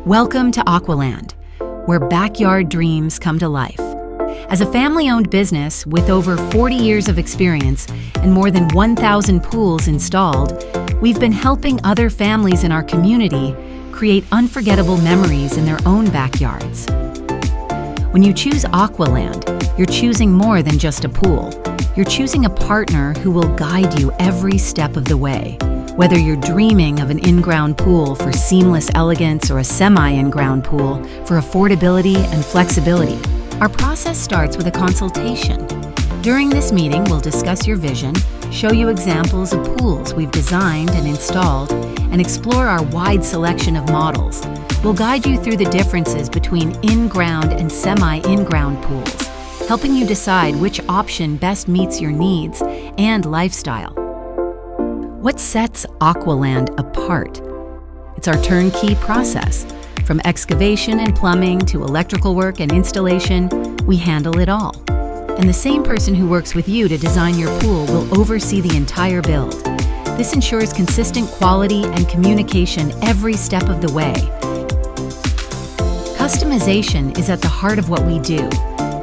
Welcome to Aqualand, where backyard dreams come to life. As a family-owned business with over 40 years of experience and more than 1,000 pools installed, we've been helping other families in our community create unforgettable memories in their own backyards. When you choose Aqualand, you're choosing more than just a pool. You're choosing a partner who will guide you every step of the way. Whether you're dreaming of an in-ground pool for seamless elegance or a semi-in-ground pool for affordability and flexibility, our process starts with a consultation. During this meeting, we'll discuss your vision, show you examples of pools we've designed and installed, and explore our wide selection of models. We'll guide you through the differences between in-ground and semi-in-ground pools, helping you decide which option best meets your needs and lifestyle. What sets Aqualand apart? It's our turnkey process. From excavation and plumbing to electrical work and installation, we handle it all. And the same person who works with you to design your pool will oversee the entire build. This ensures consistent quality and communication every step of the way. Customization is at the heart of what we do.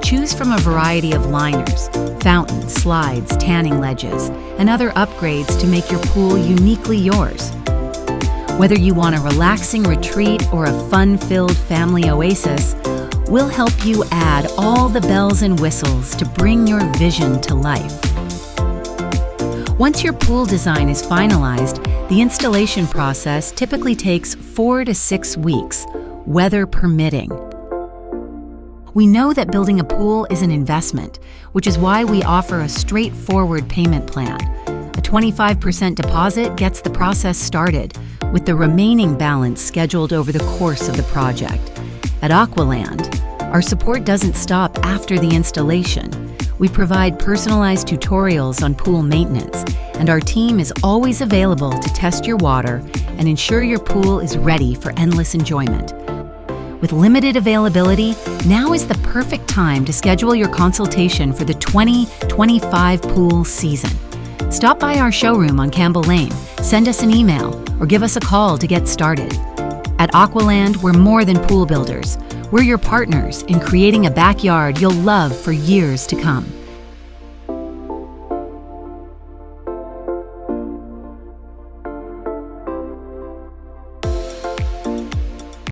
Choose from a variety of liners, fountains, slides, tanning ledges, and other upgrades to make your pool uniquely yours. Whether you want a relaxing retreat or a fun-filled family oasis, we'll help you add all the bells and whistles to bring your vision to life. Once your pool design is finalized, the installation process typically takes 4 to 6 weeks, weather permitting. We know that building a pool is an investment, which is why we offer a straightforward payment plan. A 25% deposit gets the process started, with the remaining balance scheduled over the course of the project. At Aqualand, our support doesn't stop after the installation. We provide personalized tutorials on pool maintenance, and our team is always available to test your water and ensure your pool is ready for endless enjoyment. With limited availability, now is the perfect time to schedule your consultation for the 2025 pool season. Stop by our showroom on Campbell Lane, send us an email, or give us a call to get started. At Aqualand, we're more than pool builders. We're your partners in creating a backyard you'll love for years to come.